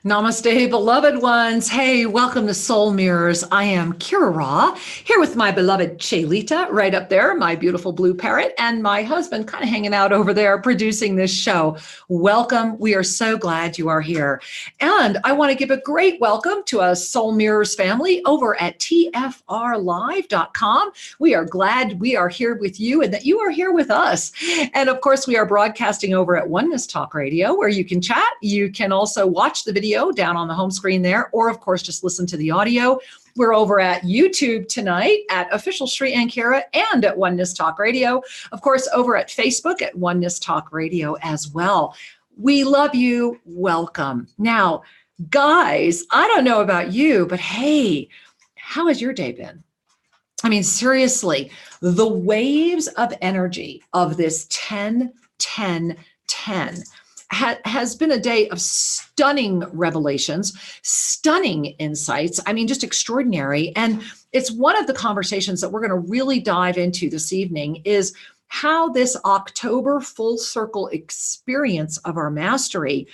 Namaste, beloved ones. Hey, welcome to Soul Mirrors. I am Kira Ra, here with my beloved Chaylita, right up there, my beautiful blue parrot, and my husband kind of hanging out over there producing this show. Welcome. We are so glad you are here. And I want to give a great welcome to a Soul Mirrors family over at tfrlive.com. We are glad we are here with you and that you are here with us. And of course, we are broadcasting over at Oneness Talk Radio, where you can chat. You can also watch the video down on the home screen there, or of course, just listen to the audio. We're over at YouTube tonight at Official Sri and Kira and at Oneness Talk Radio. Of course, over at Facebook at Oneness Talk Radio as well. We love you. Welcome. Now, guys, I don't know about you, but hey, how has your day been? I mean, seriously, the waves of energy of this 10, 10, 10 has been a day of stunning revelations, stunning insights. I mean, just extraordinary. And it's one of the conversations that we're going to really dive into this evening is how this October full circle experience of our mastery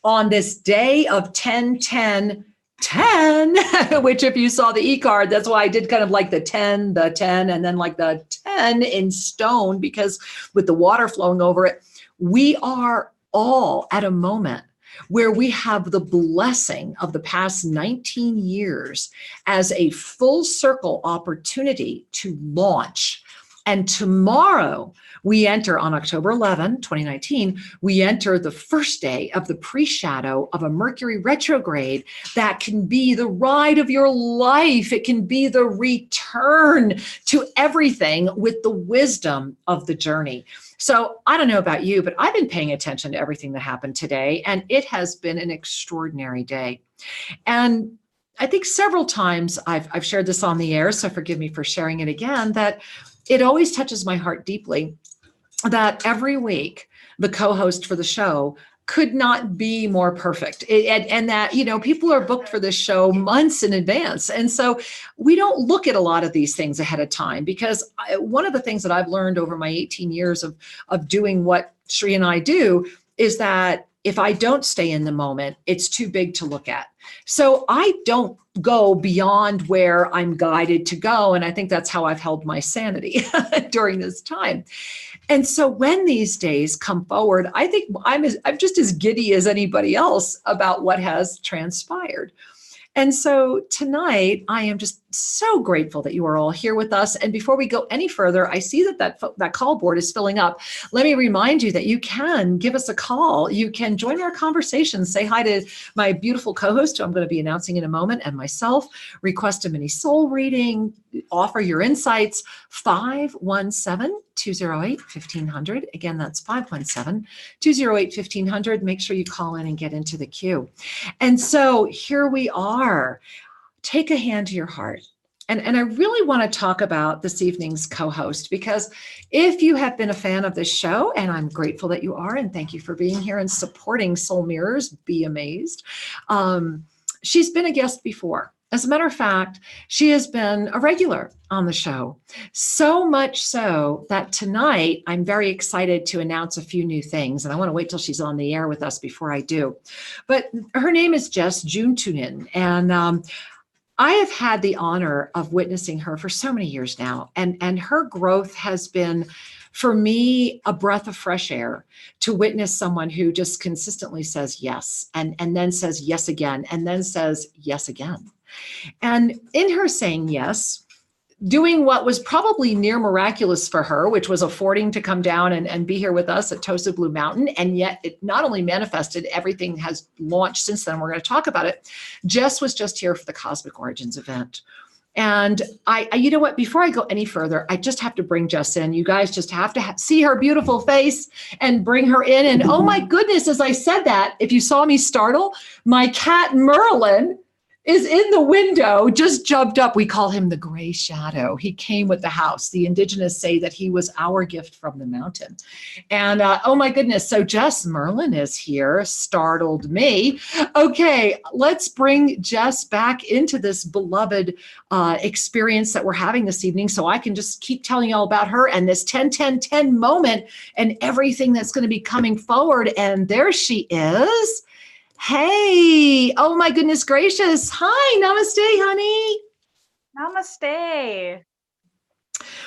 on this day of 10, 10, 10, which if you saw the e-card, that's why I did kind of like the 10, and then like the 10 in stone, because with the water flowing over it, we are all at a moment where we have the blessing of the past 19 years as a full circle opportunity to launch. And tomorrow we enter on October 11, 2019, we enter the first day of the pre-shadow of a Mercury retrograde that can be the ride of your life. It can be the return to everything with the wisdom of the journey. So I don't know about you, but I've been paying attention to everything that happened today, and it has been an extraordinary day. And I think several times I've shared this on the air, so forgive me for sharing it again, that it always touches my heart deeply that every week the co-host for the show could not be more perfect. And that, you know, people are booked for this show months in advance. And so we don't look at a lot of these things ahead of time, because one of the things that I've learned over my 18 years of doing what Sri and I do is that if I don't stay in the moment, it's too big to look at. So I don't go beyond where I'm guided to go. And I think that's how I've held my sanity during this time. And so when these days come forward, I think I'm just as giddy as anybody else about what has transpired. And so tonight, I am just so grateful that you are all here with us. And before we go any further, I see that call board is filling up. Let me remind you that you can give us a call. You can join our conversation. Say hi to my beautiful co-host, who I'm going to be announcing in a moment, and myself. Request a mini soul reading. Offer your insights. 517-208-1500. Again, that's 517-208-1500. Make sure you call in and get into the queue. And so here we are. Take a hand to your heart. And I really want to talk about this evening's co-host, because if you have been a fan of this show, and I'm grateful that you are, and thank you for being here and supporting Soul Mirrors, be amazed. She's been a guest before. As a matter of fact, she has been a regular on the show, so much so that tonight I'm very excited to announce a few new things. And I want to wait till she's on the air with us before I do. But her name is Jess Juntenen, and I have had the honor of witnessing her for so many years now. And her growth has been, for me, a breath of fresh air to witness someone who just consistently says yes, and then says yes again, and then says yes again. And in her saying yes, doing what was probably near miraculous for her, which was affording to come down and be here with us at Tosa Blue Mountain. And yet it not only manifested, everything has launched since then. We're going to talk about it. Jess was just here for the Cosmic Origins event. And I you know what, before I go any further, I just have to bring Jess in. You guys just have to see her beautiful face and bring her in. And oh my goodness, as I said that, if you saw me startle, my cat Merlin is in the window, just jumped up. We call him the gray shadow. He came with the house. The indigenous say that he was our gift from the mountain. And oh my goodness, so Jess, Merlin is here, startled me. Okay, let's bring Jess back into this beloved experience that we're having this evening, so I can just keep telling you all about her and this 10-10-10 moment and everything that's going to be coming forward. And there she is. Hey, oh my goodness gracious. Hi, namaste, honey. Namaste.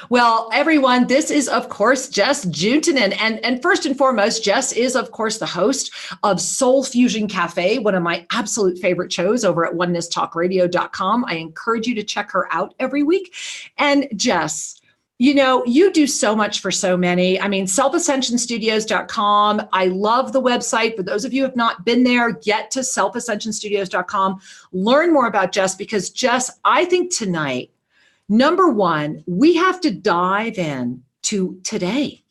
Well, everyone, this is, of course, Jess Juntenen. And first and foremost, Jess is, of course, the host of Soul Fusion Cafe, one of my absolute favorite shows over at onenesstalkradio.com. I encourage you to check her out every week. And Jess, you know, you do so much for so many. I mean, selfascensionstudios.com. I love the website. For those of you who have not been there, get to selfascensionstudios.com. Learn more about Jess, because Jess, I think tonight, number one, we have to dive in to today,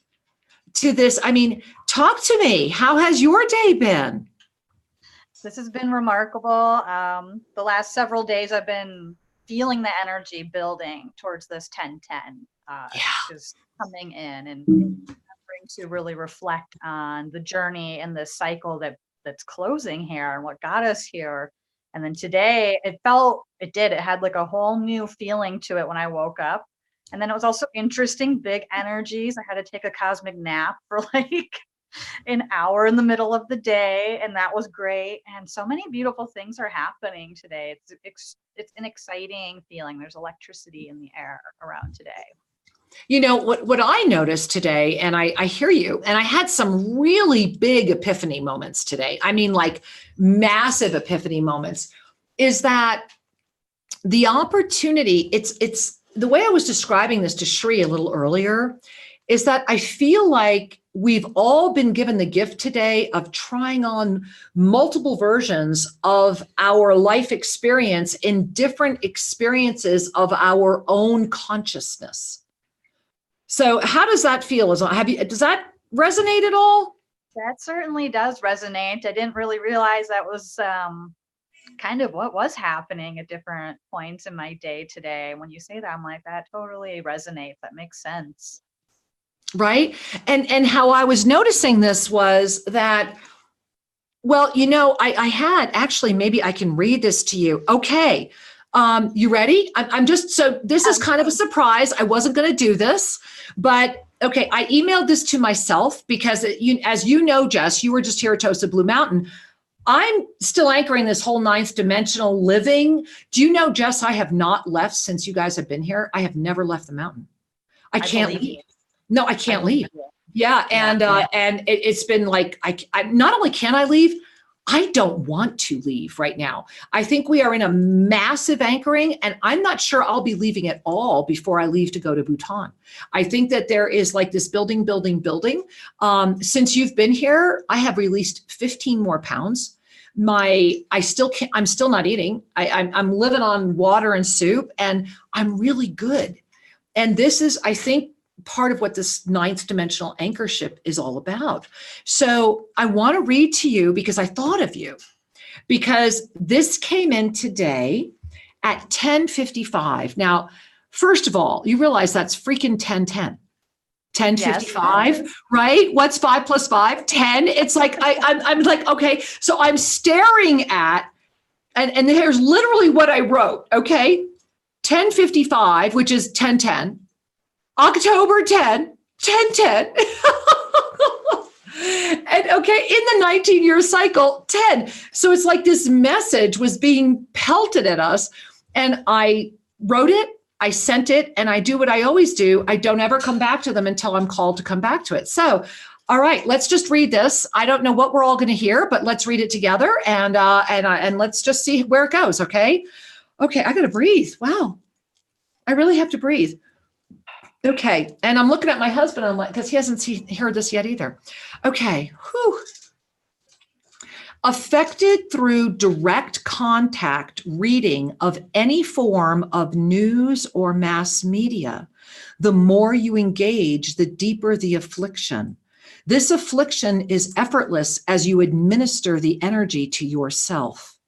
to this. I mean, talk to me. How has your day been? This has been remarkable. The last several days I've been feeling the energy building towards this 1010, just coming in and remembering to really reflect on the journey and this cycle that's closing here and what got us here. And then today it had like a whole new feeling to it when I woke up. And then it was also interesting, big energies. I had to take a cosmic nap for like an hour in the middle of the day, and that was great. And so many beautiful things are happening today. It's an exciting feeling. There's electricity in the air around today. You know, what I noticed today, and I hear you, and I had some really big epiphany moments today. I mean, like massive epiphany moments, is that the opportunity, it's the way I was describing this to Shri a little earlier, is that I feel like we've all been given the gift today of trying on multiple versions of our life experience in different experiences of our own consciousness. So how does that feel? Does that resonate at all? That certainly does resonate. I didn't really realize that was kind of what was happening at different points in my day today. When you say that, I'm like, that totally resonates. That makes sense. Right. And how I was noticing this was that, well, you know, I had actually, maybe I can read this to you. Okay. You ready? I'm just, so this is kind of a surprise. I wasn't going to do this, but okay. I emailed this to myself because as you know, Jess, you were just here at Tosa Blue Mountain. I'm still anchoring this whole ninth dimensional living. Do you know, Jess, I have not left since you guys have been here. I have never left the mountain. I can't leave. No, I can't leave. Yeah. And it's been like, I not only can I leave, I don't want to leave right now. I think we are in a massive anchoring, and I'm not sure I'll be leaving at all before I leave to go to Bhutan. I think that there is like this building. Since you've been here, I have released 15 more pounds. I'm still not eating. I'm living on water and soup, and I'm really good. And this is, I think, part of what this ninth dimensional anchorship is all about. So I want to read to you because I thought of you, because this came in today at 10:55. Now, first of all, you realize that's freaking 10:10. 10:55, yes. Right? What's 5 plus 5? 10. It's like, I'm like, okay. So I'm staring at, and here's literally what I wrote. Okay. 10:55, which is 10:10. October 10, 10:10. And okay, in the 19-year cycle, 10. So it's like this message was being pelted at us. And I wrote it, I sent it, and I do what I always do. I don't ever come back to them until I'm called to come back to it. So, all right, let's just read this. I don't know what we're all going to hear, but let's read it together and let's just see where it goes. Okay. Okay. I got to breathe. Wow. I really have to breathe. Okay. And I'm looking at my husband, I'm like, because he hasn't heard this yet either. Okay. Whew. Affected through direct contact reading of any form of news or mass media, the more you engage, the deeper the affliction. This affliction is effortless as you administer the energy to yourself.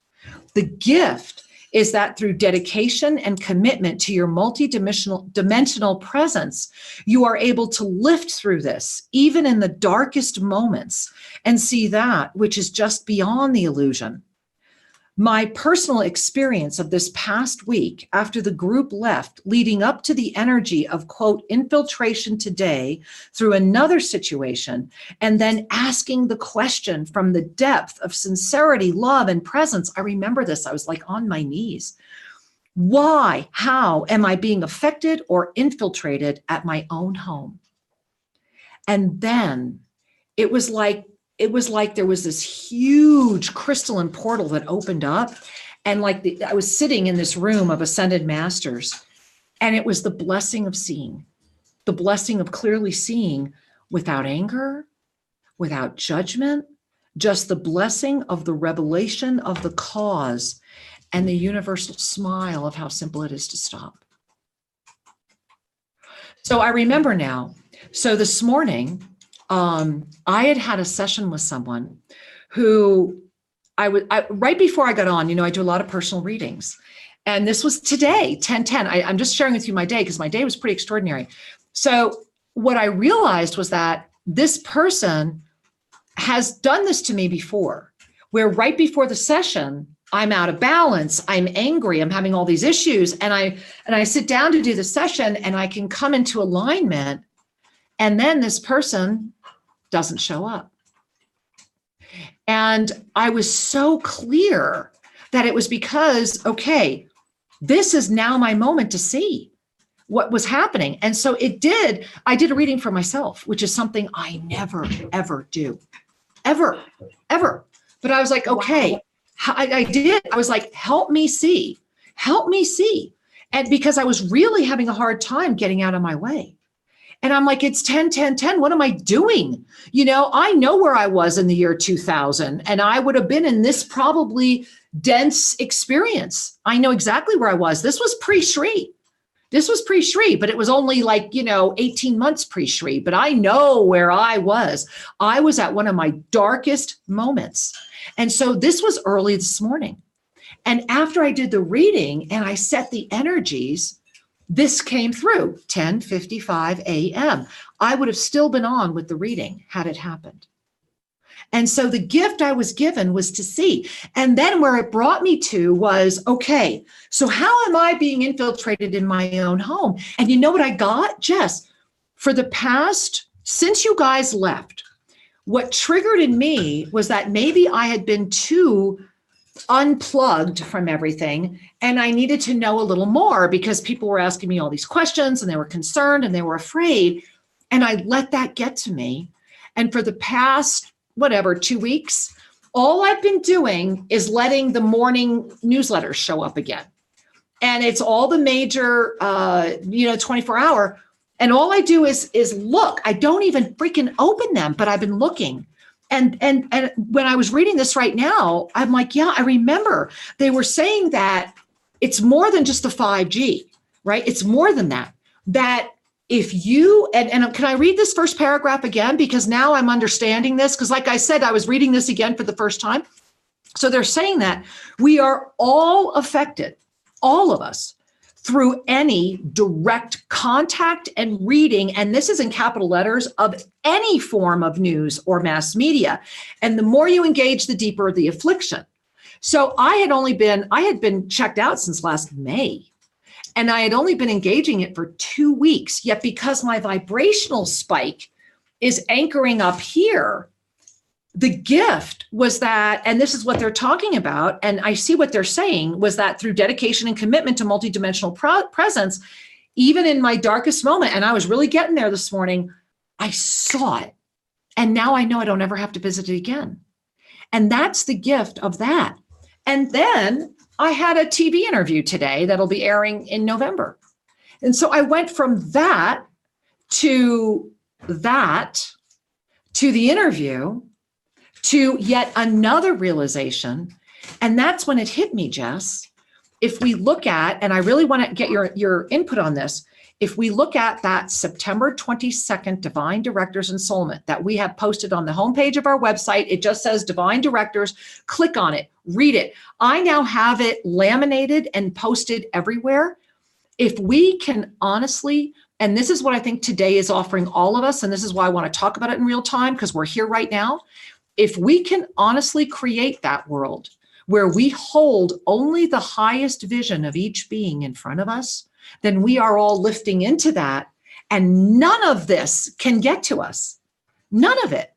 The gift is that through dedication and commitment to your multi-dimensional presence, you are able to lift through this, even in the darkest moments, and see that which is just beyond the illusion. My personal experience of this past week after the group left, leading up to the energy of, quote, infiltration today through another situation, and then asking the question from the depth of sincerity, love, and presence. I remember this. I was like on my knees. Why, how am I being affected or infiltrated at my own home? And then it was like there was this huge crystalline portal that opened up. And I was sitting in this room of ascended masters, and it was the blessing of seeing, the blessing of clearly seeing without anger, without judgment, just the blessing of the revelation of the cause and the universal smile of how simple it is to stop. So I remember now, so this morning, I had a session with someone who right before I got on, I do a lot of personal readings. And this was today, 10:10. I'm just sharing with you my day because my day was pretty extraordinary. So what I realized was that this person has done this to me before, where right before the session, I'm out of balance, I'm angry, I'm having all these issues. And I sit down to do the session and I can come into alignment. And then this person doesn't show up. And I was so clear that it was because, okay, this is now my moment to see what was happening. And so I did a reading for myself, which is something I never, ever do, ever. But I was like, okay, wow. I did. I was like, help me see. And because I was really having a hard time getting out of my way. And I'm like, it's 10. What am I doing? I know where I was in the year 2000, and I would have been in this probably dense experience. I know exactly where I was. This was pre-Shri, but it was only 18 months pre-Shri. But I know where I was. I was at one of my darkest moments. And so this was early this morning. And after I did the reading and I set the energies, this came through 10:55 a.m. I would have still been on with the reading had it happened. And so the gift I was given was to see. And then where it brought me to was, okay, so how am I being infiltrated in my own home? And you know what I got, Jess? Since you guys left, what triggered in me was that maybe I had been too unplugged from everything. And I needed to know a little more because people were asking me all these questions and they were concerned and they were afraid. And I let that get to me. And for the past, 2 weeks, all I've been doing is letting the morning newsletters show up again. And it's all the major, 24-hour. And all I do is look. I don't even freaking open them, but I've been looking. And when I was reading this right now, I'm like, yeah, I remember they were saying that it's more than just the 5G, right? It's more than that. That if you, and can I read this first paragraph again? Because now I'm understanding this. Because like I said, I was reading this again for the first time. So they're saying that we are all affected, all of us, through any direct contact and reading, and this is in capital letters, of any form of news or mass media. And the more you engage, the deeper the affliction. So I had been checked out since last May, and I had only been engaging it for 2 weeks. Yet because my vibrational spike is anchoring up here, the gift was that, and this is what they're talking about, and I see what they're saying, was that through dedication and commitment to multidimensional presence, even in my darkest moment, and I was really getting there this morning, I saw it. And now I know I don't ever have to visit it again. And that's the gift of that. And then I had a TV interview today that'll be airing in November. And so I went from that to the interview, to yet another realization. And that's when it hit me, Jess. If we look at, and I really want to get your input on this, if we look at that September 22nd Divine Directors Ensoulment that we have posted on the homepage of our website, it just says Divine Directors, click on it, read it. I now have it laminated and posted everywhere. If we can honestly, and this is what I think today is offering all of us, and this is why I want to talk about it in real time, because we're here right now. If we can honestly create that world where we hold only the highest vision of each being in front of us, then we are all lifting into that. And none of this can get to us. None of it.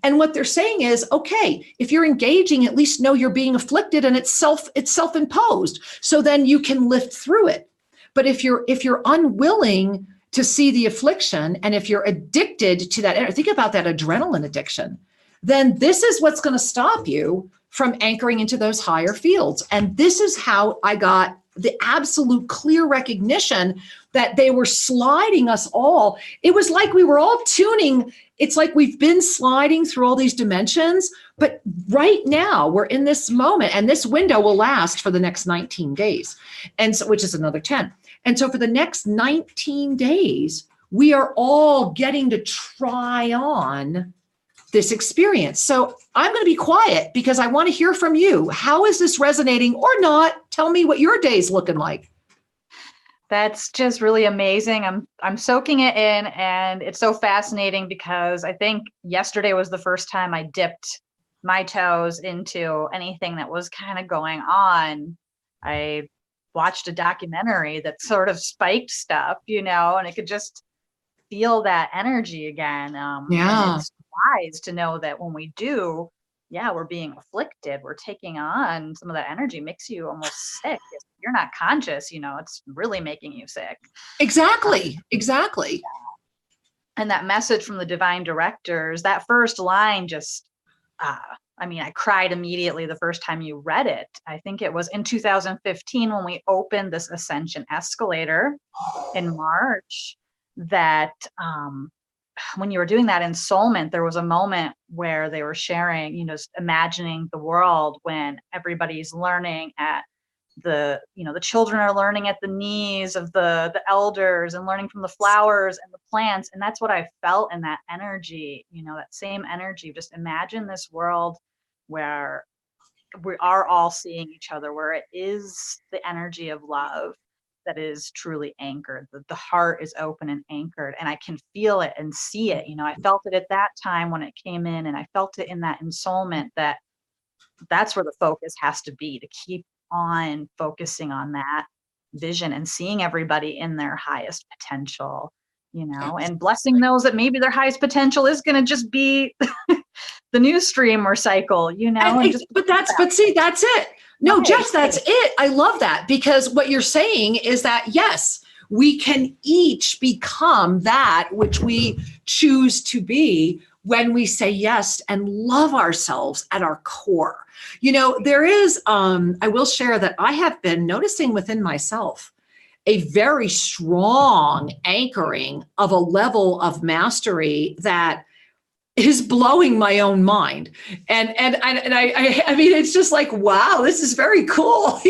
And what they're saying is, okay, if you're engaging, at least know you're being afflicted and it's self-imposed. So then you can lift through it. But if you're unwilling to see the affliction, and if you're addicted to that, think about that adrenaline addiction, then this is what's going to stop you from anchoring into those higher fields. And this is how I got the absolute clear recognition that they were sliding us all. It was like we were all tuning. It's like we've been sliding through all these dimensions, but right now we're in this moment, and this window will last for the next 19 days. And so, which is another 10. And so for the next 19 days, we are all getting to try on this experience. So I'm going to be quiet because I want to hear from you. How is this resonating or not? Tell me what your day's looking like. That's just really amazing. I'm soaking it in, and it's so fascinating because I think yesterday was the first time I dipped my toes into anything that was kind of going on. I watched a documentary that sort of spiked stuff, and I could just feel that energy again. And it's wise to know that when we do, we're being afflicted, we're taking on some of that energy, makes you almost sick. If you're not conscious, it's really making you sick. Exactly. And that message from the divine directors, that first line just, I cried immediately the first time you read it. I think it was in 2015 when we opened this ascension escalator in March, that when you were doing that ensoulment, there was a moment where they were sharing, imagining the world when everybody's learning at the children are learning at the knees of the elders and learning from the flowers and the plants. And that's what I felt in that energy, that same energy. Just imagine this world where we are all seeing each other, where it is the energy of love that is truly anchored. The heart is open and anchored, and I can feel it and see it. I felt it at that time when it came in, and I felt it in that ensoulment, that's where the focus has to be, to keep on focusing on that vision and seeing everybody in their highest potential, and blessing those that maybe their highest potential is going to just be the news stream or cycle, but see, that's it. No, right. Jess, that's it. I love that, because what you're saying is that, yes, we can each become that which we choose to be when we say yes and love ourselves at our core. There is, I will share that I have been noticing within myself a very strong anchoring of a level of mastery that is blowing my own mind. And I mean, it's just like, wow, this is very cool.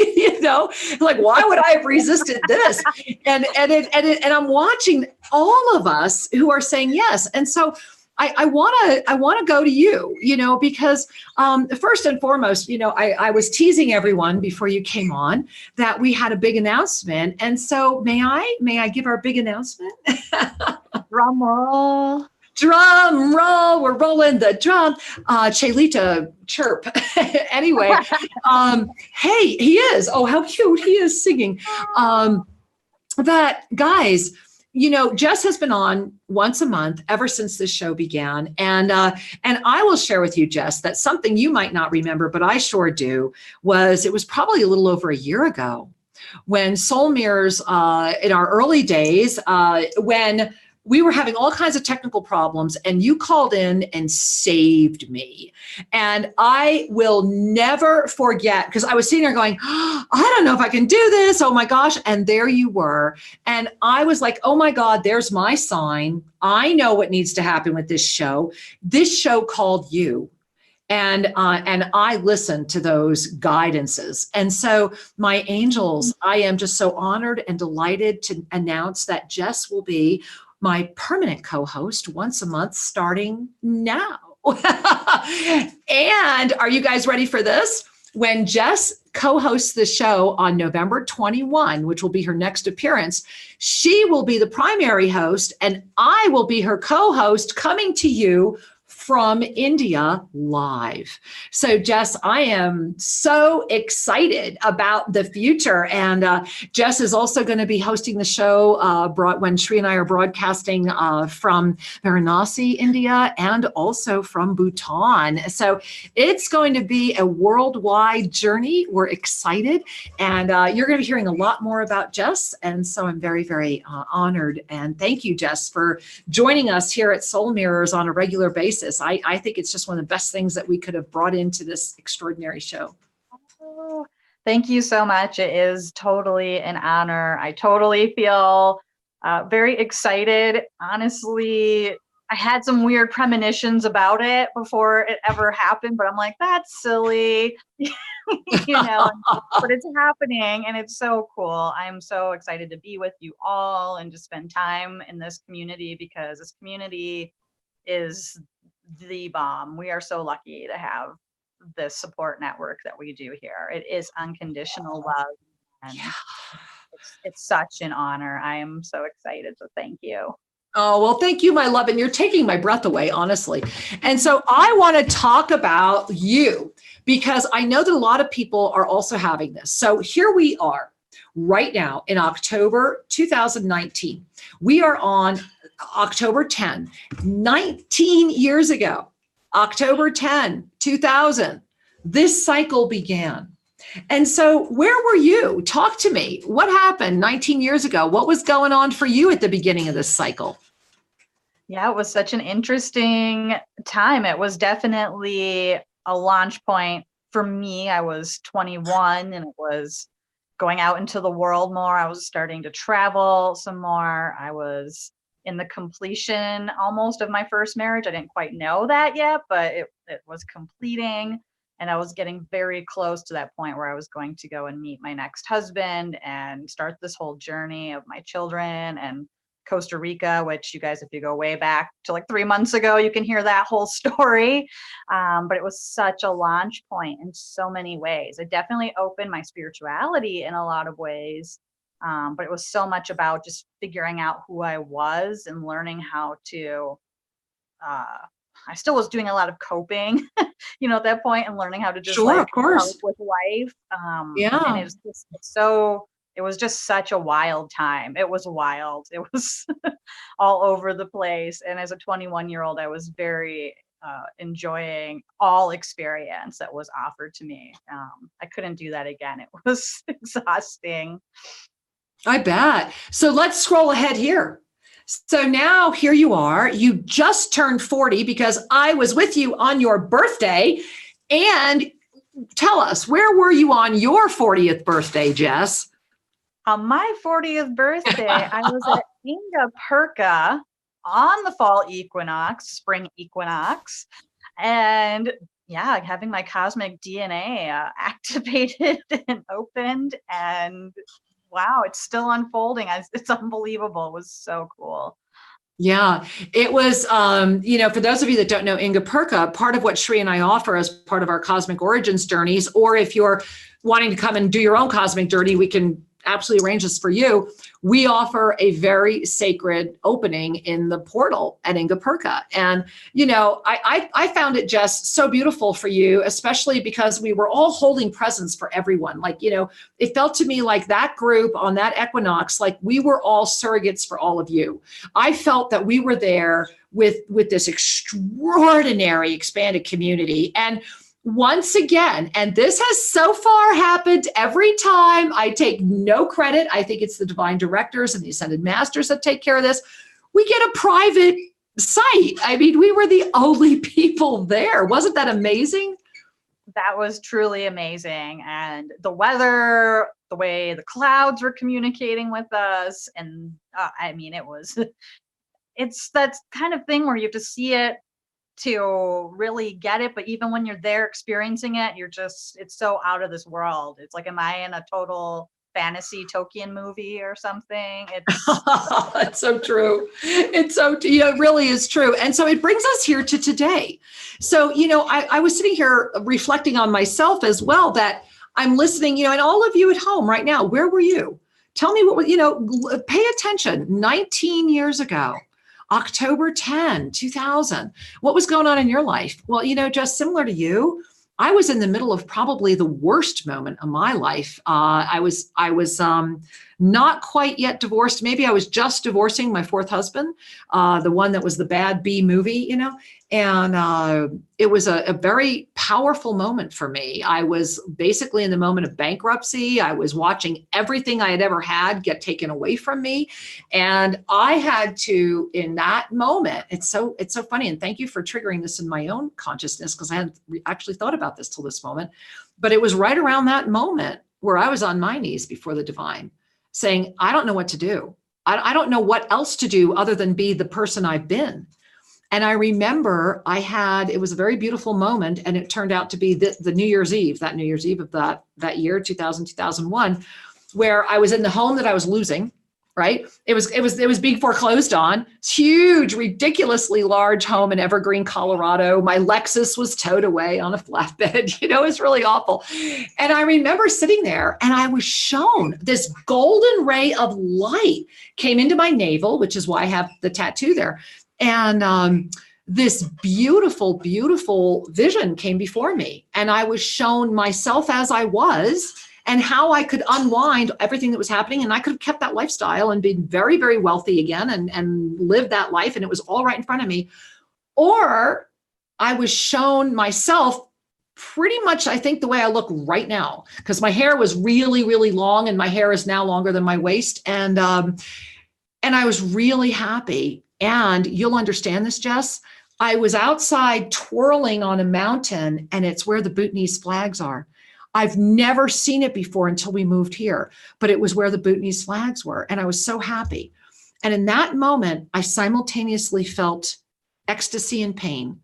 Like, why would I have resisted this? And I'm watching all of us who are saying yes. And so I want to go to you, because first and foremost, I was teasing everyone before you came on that we had a big announcement. And so may I give our big announcement? Drum roll. Drum roll, we're rolling the drum. Chelita, chirp. Anyway, hey, he is. Oh, how cute he is singing. That, guys, Jess has been on once a month ever since this show began. And I will share with you, Jess, that something you might not remember, but I sure do, it was probably a little over a year ago when Soul Mirrors, in our early days, when we were having all kinds of technical problems, and you called in and saved me. And I will never forget, because I was sitting there going, I don't know if I can do this. Oh my gosh. And there you were. And I was like, oh my God, there's my sign. I know what needs to happen with this show. This show called you. And I listened to those guidances. And so my angels, I am just so honored and delighted to announce that Jess will be my permanent co-host once a month starting now. And are you guys ready for this? When Jess co-hosts the show on November 21, which will be her next appearance, she will be the primary host and I will be her co-host, coming to you from India live. So Jess, I am so excited about the future. And Jess is also going to be hosting the show when Shri and I are broadcasting from Varanasi, India, and also from Bhutan. So it's going to be a worldwide journey. We're excited. And you're going to be hearing a lot more about Jess. And so I'm very, very honored. And thank you, Jess, for joining us here at Soul Mirrors on a regular basis. I think it's just one of the best things that we could have brought into this extraordinary show. Oh, thank you so much. It is totally an honor. I totally feel very excited. Honestly, I had some weird premonitions about it before it ever happened, but I'm like, that's silly, but it's happening and it's so cool. I'm so excited to be with you all and to spend time in this community, because this community is the bomb. We are so lucky to have this support network that we do here. It is unconditional love, and it's such an honor. I am so excited. So thank you. Oh, well, thank you, my love. And you're taking my breath away, honestly. And so I want to talk about you, because I know that a lot of people are also having this. So here we are right now in October 2019. We are on October 10, 19 years ago, October 10, 2000, this cycle began. And so where were you? Talk to me. What happened 19 years ago? What was going on for you at the beginning of this cycle? Yeah, it was such an interesting time. It was definitely a launch point for me. I was 21 and it was going out into the world more. I was starting to travel some more. I was in the completion almost of my first marriage. I didn't quite know that yet, but it was completing. And I was getting very close to that point where I was going to go and meet my next husband and start this whole journey of my children and Costa Rica, which you guys, if you go way back to like 3 months ago, you can hear that whole story. But it was such a launch point in so many ways. It definitely opened my spirituality in a lot of ways. But it was so much about just figuring out who I was and learning how to, I still was doing a lot of coping, at that point, and learning how to just Sure, of course, with life. Yeah. And it was just such a wild time. It was wild. It was all over the place. And as a 21-year-old, I was very enjoying all experience that was offered to me. I couldn't do that again. It was exhausting. I bet. So let's scroll ahead here. So now here you are. You just turned 40, because I was with you on your birthday. And tell us, where were you on your 40th birthday, Jess? On my 40th birthday, I was at Ingapirka on the fall equinox, spring equinox, and yeah, having my cosmic DNA activated and opened, and wow, it's still unfolding. It's unbelievable. It was so cool. Yeah, it was, for those of you that don't know Ingapirka, part of what Shri and I offer as part of our cosmic origins journeys, or if you're wanting to come and do your own cosmic journey, we can absolutely arrange this for you. We offer a very sacred opening in the portal at Ingapirka. And, I found it just so beautiful for you, especially because we were all holding presence for everyone. Like, it felt to me like that group on that equinox, like we were all surrogates for all of you. I felt that we were there with this extraordinary expanded community. And once again, and this has so far happened every time, I take no credit. I think it's the divine directors and the ascended masters that take care of this. We get a private site. I mean, we were the only people there. Wasn't that amazing? That was truly amazing. And the weather, the way the clouds were communicating with us. And it's that kind of thing where you have to see it to really get it, but even when you're there experiencing it, it's so out of this world. It's like, am I in a total fantasy Tolkien movie or something? It's so true. It's so, it really is true. And so it brings us here to today. So, I was sitting here reflecting on myself as well, that I'm listening, and all of you at home right now, where were you? Tell me pay attention. 19 years ago, October 10, 2000. What was going on in your life? Well, just similar to you, I was in the middle of probably the worst moment of my life. I was not quite yet divorced. Maybe I was just divorcing my fourth husband, the one that was the bad B movie, and it was a very powerful moment for me. I was basically in the moment of bankruptcy. I was watching everything I had ever had get taken away from me. And I had to, in that moment, it's so funny. And thank you for triggering this in my own consciousness, because I hadn't actually thought about this till this moment. But it was right around that moment where I was on my knees before the divine, saying, I don't know what to do. I don't know what else to do other than be the person I've been. And I remember it was a very beautiful moment, and it turned out to be the New Year's Eve of that year, 2001, where I was in the home that I was losing, right? It was being foreclosed on. It's huge, ridiculously large home in Evergreen, Colorado. My Lexus was towed away on a flatbed. It was really awful. And I remember sitting there, and I was shown this golden ray of light came into my navel, which is why I have the tattoo there. And this beautiful, beautiful vision came before me. And I was shown myself as I was, and how I could unwind everything that was happening. And I could have kept that lifestyle and been very, very wealthy again and lived that life. And it was all right in front of me. Or I was shown myself pretty much, I think, the way I look right now, because my hair was really, really long, and my hair is now longer than my waist. And I was really happy. And you'll understand this, Jess. I was outside twirling on a mountain, and it's where the Bhutanese flags are. I've never seen it before until we moved here, but it was where the Bhutanese flags were. And I was so happy. And in that moment, I simultaneously felt ecstasy and pain,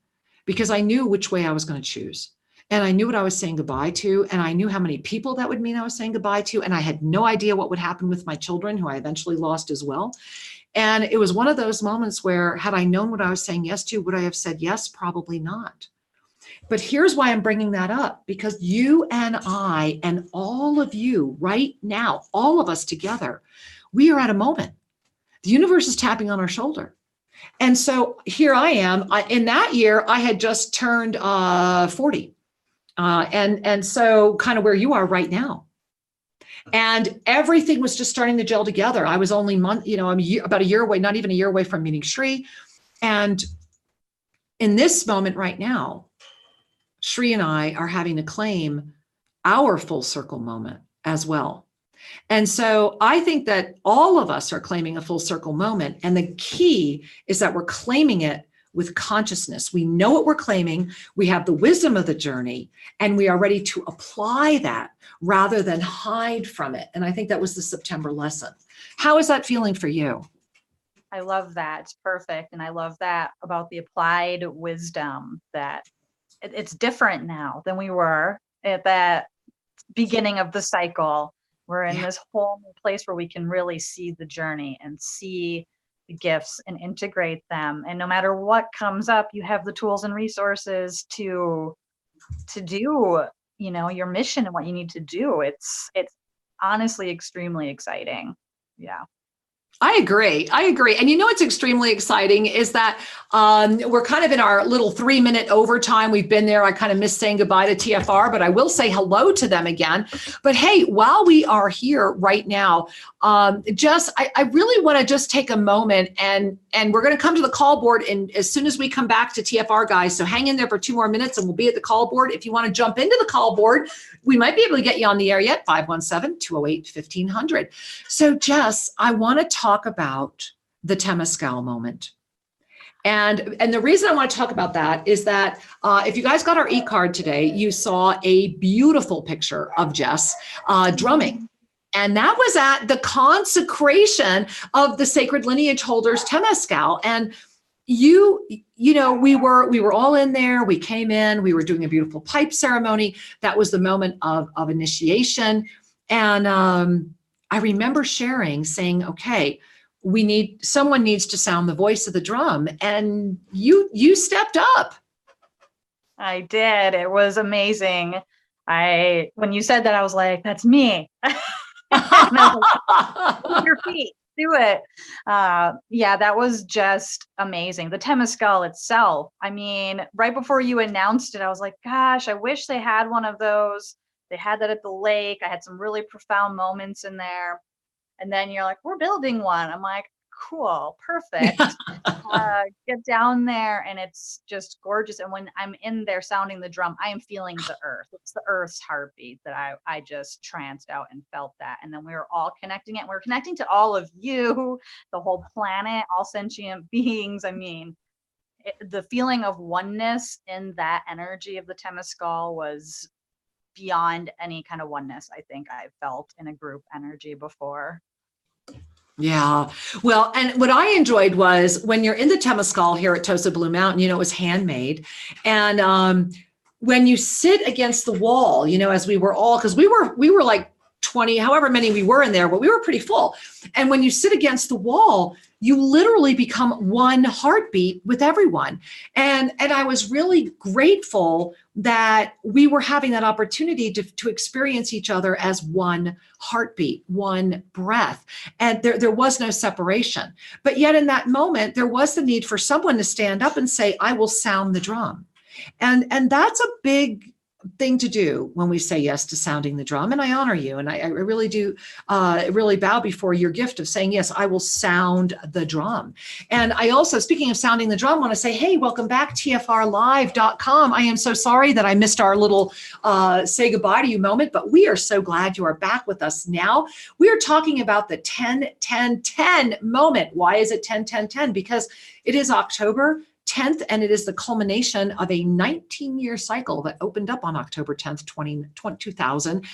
because I knew which way I was going to choose. And I knew what I was saying goodbye to. And I knew how many people that would mean I was saying goodbye to. And I had no idea what would happen with my children, who I eventually lost as well. And it was one of those moments where, had I known what I was saying yes to, would I have said yes? Probably not. But here's why I'm bringing that up, because you and I and all of you right now, all of us together, we are at a moment. The universe is tapping on our shoulder. And so here I am. In that year, I had just turned 40. And so kind of where you are right now. And everything was just starting to gel together. I was only about a year away, not even a year away from meeting Shri. And in this moment right now, Shri and I are having to claim our full circle moment as well. And so I think that all of us are claiming a full circle moment. And the key is that we're claiming it with consciousness. We know what we're claiming. We have the wisdom of the journey, and we are ready to apply that rather than hide from it. And I think that was the September lesson. How is that feeling for you? I love that. It's perfect. And I love that about the applied wisdom, that it's different now than we were at that beginning of the cycle. We're in this whole new place where we can really see the journey and see the gifts and integrate them. And no matter what comes up, you have the tools and resources to do, your mission and what you need to do. It's honestly extremely exciting. Yeah. I agree. And what's extremely exciting is that we're kind of in our little 3-minute overtime. We've been there. I kind of miss saying goodbye to TFR, but I will say hello to them again. But hey, while we are here right now, Jess, I really want to just take a moment, and we're going to come to the call board and as soon as we come back to TFR, guys. So hang in there for 2 more minutes and we'll be at the call board. If you want to jump into the call board, we might be able to get you on the air yet, 517-208-1500. So Jess, I want to talk about the Temescal moment. And the reason I want to talk about that is that if you guys got our e-card today, you saw a beautiful picture of Jess drumming. And that was at the consecration of the sacred lineage holders Temescal. And we were all in there. We came in, we were doing a beautiful pipe ceremony. That was the moment of initiation. And I remember saying, okay, someone needs to sound the voice of the drum. And you stepped up. I did. It was amazing. When you said that, I was like, that's me. And I was like, your feet. do it. Yeah, that was just amazing. The Temescal itself. I mean, right before you announced it, I was like, gosh, I wish they had one of those. They had that at the lake. I had some really profound moments in there. And then you're like, we're building one. I'm like, cool, perfect. Get down there and it's just gorgeous. And when I'm in there sounding the drum, I am feeling the earth. It's the earth's heartbeat that I just tranced out and felt that. And then we were all connecting it. We're connecting to all of you, the whole planet, all sentient beings. I mean, the feeling of oneness in that energy of the Temescal was beyond any kind of oneness I think I've felt in a group energy before. Yeah. Well, and what I enjoyed was when you're in the Temescal here at Tosa Blue Mountain, it was handmade. And when you sit against the wall, as we were all, because we were like 20, however many we were in there, but we were pretty full. And when you sit against the wall, you literally become one heartbeat with everyone. And I was really grateful that we were having that opportunity to experience each other as one heartbeat, one breath. And there was no separation. But yet in that moment, there was the need for someone to stand up and say, I will sound the drum. And that's a big thing to do when we say yes to sounding the drum. And I honor you. And I really do really bow before your gift of saying, yes, I will sound the drum. And I also, speaking of sounding the drum, want to say, hey, welcome back, tfrlive.com. I am so sorry that I missed our little say goodbye to you moment, but we are so glad you are back with us now. We are talking about the 10-10-10 moment. Why is it 10-10-10? Because it is October 10th, and it is the culmination of a 19-year cycle that opened up on October 10th, 2000.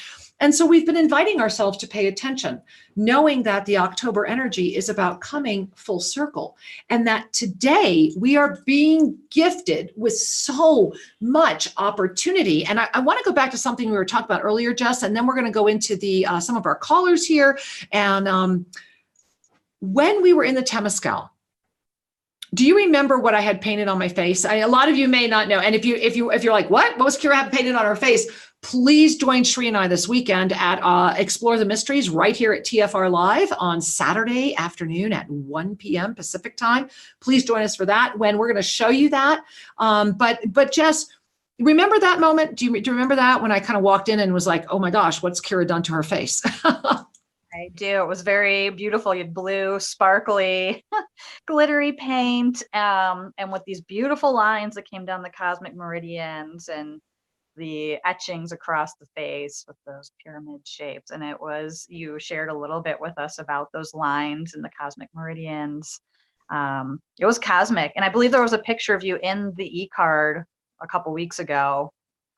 And so we've been inviting ourselves to pay attention, knowing that the October energy is about coming full circle, and that today we are being gifted with so much opportunity. And I want to go back to something we were talking about earlier, Jess, and then we're going to go into the some of our callers here. And when we were in the Temescal, do you remember what I had painted on my face? A lot of you may not know. And if you're like, what was Kira have painted on her face? Please join Sri and I this weekend at Explore the Mysteries right here at TFR Live on Saturday afternoon at 1 p.m. Pacific time. Please join us for that when we're going to show you that. But Jess, remember that moment? Do you remember that when I kind of walked in and was like, oh my gosh, what's Kira done to her face? I do. It was very beautiful. You had blue, sparkly, glittery paint, and with these beautiful lines that came down the cosmic meridians and the etchings across the face with those pyramid shapes. And you shared a little bit with us about those lines and the cosmic meridians. It was cosmic. And I believe there was a picture of you in the e-card a couple weeks ago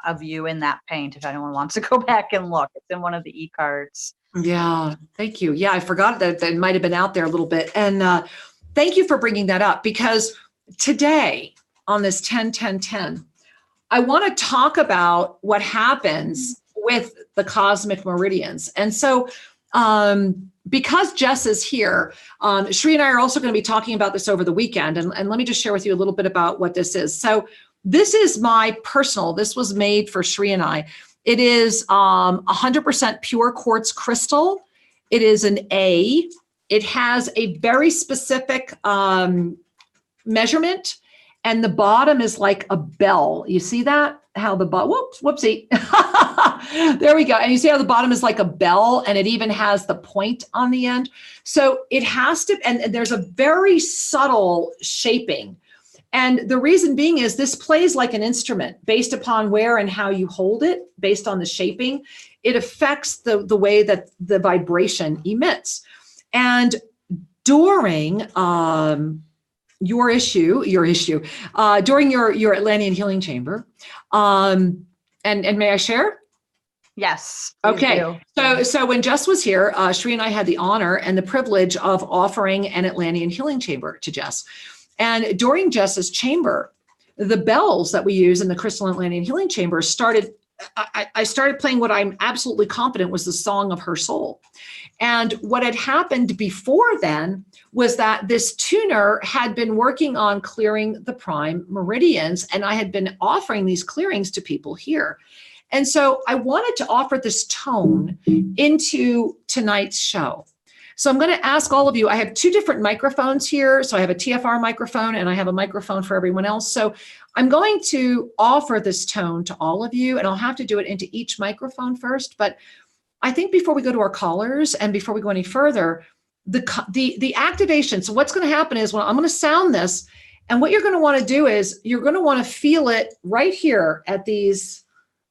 of you in that paint. If anyone wants to go back and look, it's in one of the e-cards. Yeah, thank you. Yeah, I forgot that might have been out there a little bit. And thank you for bringing that up, because today on this 10-10-10, I want to talk about what happens with the cosmic meridians. And so because Jess is here, Sri and I are also going to be talking about this over the weekend. And let me just share with you a little bit about what this is. So this is this was made for Sri and I. It is 100% pure quartz crystal. It is an A. It has a very specific measurement, and the bottom is like a bell. You see that? How the bottom, whoopsie. There we go. And you see how the bottom is like a bell, and it even has the point on the end. So it has to, and there's a very subtle shaping. And the reason being is this plays like an instrument based upon where and how you hold it, based on the shaping. It affects the way that the vibration emits. And during your issue, during your Atlantean healing chamber, and may I share? Yes. Okay. So when Jess was here, Sri and I had the honor and the privilege of offering an Atlantean healing chamber to Jess. And during Jess's chamber, the bells that we use in the Crystal Atlantean Healing Chamber I started playing what I'm absolutely confident was the song of her soul. And what had happened before then was that this tuner had been working on clearing the prime meridians, and I had been offering these clearings to people here. And so I wanted to offer this tone into tonight's show. So I'm going to ask all of you, I have 2 different microphones here. So I have a TFR microphone and I have a microphone for everyone else. So I'm going to offer this tone to all of you, and I'll have to do it into each microphone first. But I think before we go to our callers and before we go any further, the activation. So what's going to happen is, when I'm going to sound this, and what you're going to want to do is you're going to want to feel it right here at these,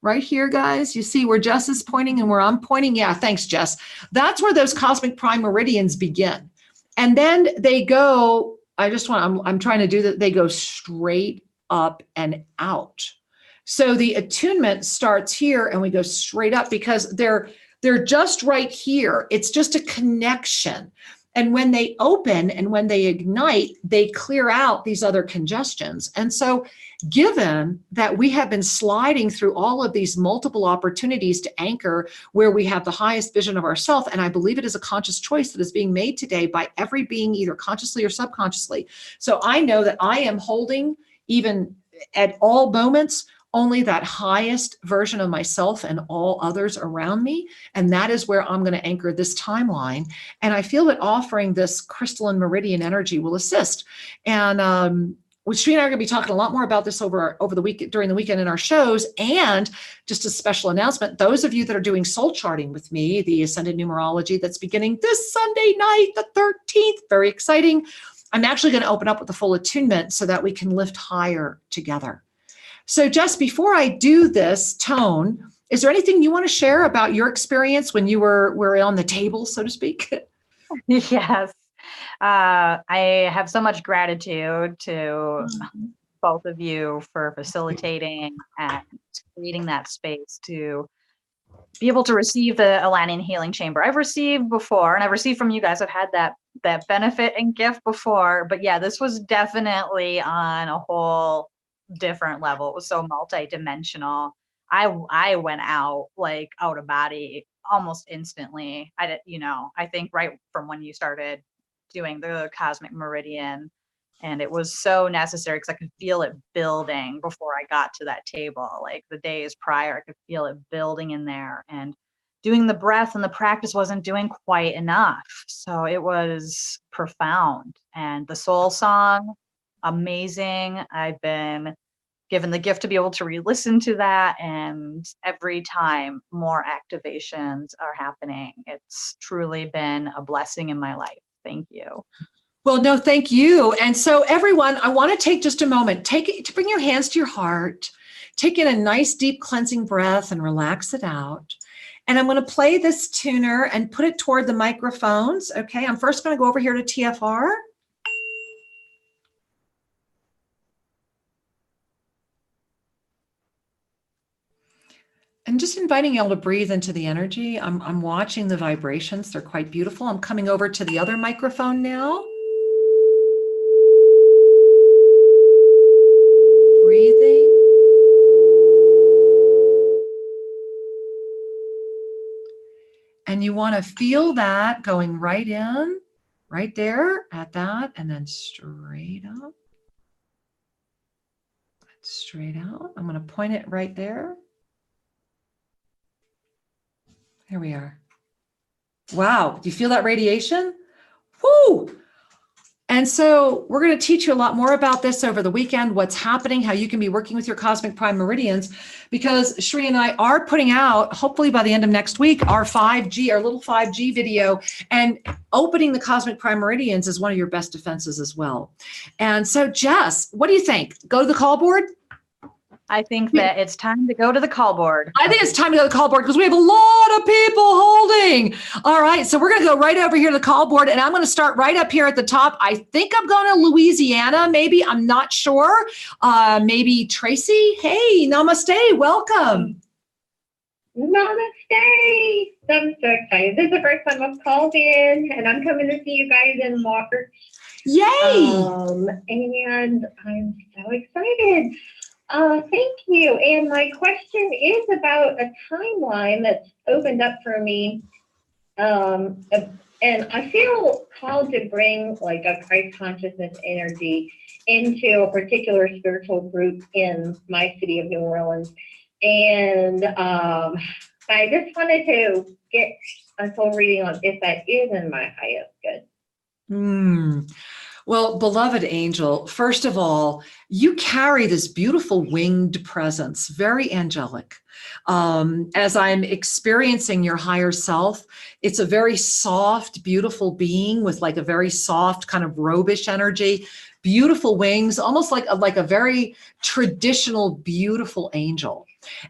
right here, guys. You see where Jess is pointing and where I'm pointing? Yeah, thanks, Jess. That's where those cosmic prime meridians begin. And then they go, I'm trying to do that. They go straight up and out. So the attunement starts here and we go straight up because they're just right here. It's just a connection. And when they open and when they ignite, they clear out these other congestions. And so given that we have been sliding through all of these multiple opportunities to anchor where we have the highest vision of ourselves, and I believe it is a conscious choice that is being made today by every being, either consciously or subconsciously. So I know that I am holding, even at all moments, only that highest version of myself and all others around me. And that is where I'm going to anchor this timeline. And I feel that offering this crystalline meridian energy will assist. And with Sri and I are going to be talking a lot more about this over the week, during the weekend in our shows. And just a special announcement, those of you that are doing soul charting with me, the Ascended Numerology, that's beginning this Sunday night, the 13th, very exciting. I'm actually going to open up with the full attunement so that we can lift higher together. So Jess, before I do this tone, is there anything you want to share about your experience when you were on the table, so to speak? Yes. I have so much gratitude to both of you for facilitating and creating that space to be able to receive the Atlantean Healing Chamber. I've received before, and I've received from you guys. I've had that benefit and gift before, but yeah, this was definitely on a whole different level. It was so multi-dimensional. I went out out of body almost instantly. I think right from when you started doing the cosmic meridian, and it was so necessary because I could feel it building before I got to that table. Like the days prior, I could feel it building in there, and doing the breath and the practice wasn't doing quite enough. So it was profound. And the soul song, amazing. I've been given the gift to be able to re-listen to that, and every time more activations are happening. It's truly been a blessing in my life. Thank you. Well, no, thank you. And so everyone, I want to take just a moment, to bring your hands to your heart, take in a nice deep cleansing breath and relax it out. And I'm going to play this tuner and put it toward the microphones. Okay, I'm first going to go over here to TFR. And just inviting y'all to breathe into the energy. I'm watching the vibrations. They're quite beautiful. I'm coming over to the other microphone now. Breathing. And you want to feel that going right in, right there at that, and then straight up. Straight out. I'm going to point it right there. There we are. Wow. Do you feel that radiation? Woo! And so we're going to teach you a lot more about this over the weekend, what's happening, how you can be working with your cosmic prime meridians, because Shri and I are putting out, hopefully by the end of next week, our little 5G video, and opening the cosmic prime meridians is one of your best defenses as well. And so Jess, what do you think? Go to the call board? I think that it's time to go to the call board. I think it's time to go to the call board because we have a lot of people holding. All right, so we're going to go right over here to the call board, and I'm going to start right up here at the top. I think I'm going to Louisiana, maybe. I'm not sure. Maybe Tracy. Hey, namaste. Welcome. Namaste. I'm so excited. This is the first time I've called in, and I'm coming to see you guys in March. Yay! And I'm so excited. Thank you. And my question is about a timeline that's opened up for me. And I feel called to bring like a Christ consciousness energy into a particular spiritual group in my city of New Orleans. And But I just wanted to get a full reading on if that is in my highest good. Well, beloved angel, first of all, you carry this beautiful winged presence, very angelic. As I'm experiencing your higher self, it's a very soft, beautiful being with like a very soft kind of robish energy, beautiful wings, almost like a very traditional, beautiful angel.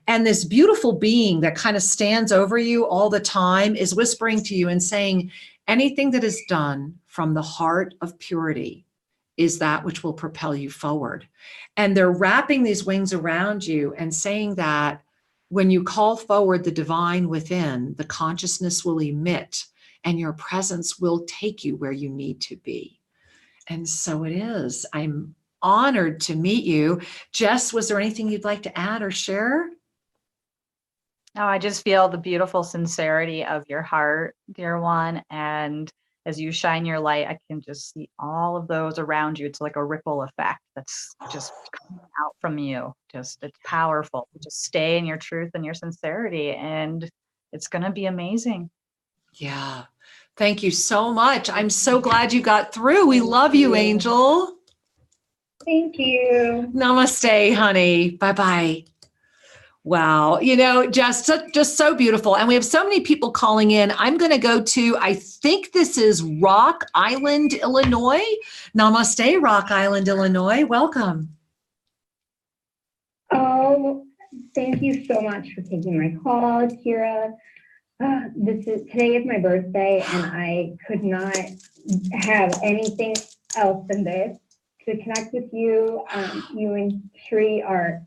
And this beautiful being that kind of stands over you all the time is whispering to you and saying, anything that is done from the heart of purity is that which will propel you forward. And they're wrapping these wings around you and saying that when you call forward the divine within, the consciousness will emit and your presence will take you where you need to be. And so it is. I'm honored to meet you. Jess, was there anything you'd like to add or share? Oh, I just feel the beautiful sincerity of your heart, dear one. And as you shine your light, I can just see all of those around you. It's like a ripple effect that's just coming out from you. Just, it's powerful. Just stay in your truth and your sincerity, and it's going to be amazing. Yeah. Thank you so much. I'm so glad you got through. We love you, Angel. Thank you. Namaste, honey. Bye-bye. Wow. You know, just so beautiful. And we have so many people calling in. I'm going to go to, I think this is Rock Island, Illinois. Namaste, Rock Island, Illinois. Welcome. Oh, thank you so much for taking my call, Kira. Today is my birthday, and I could not have anything else than this to connect with you. You and Sri are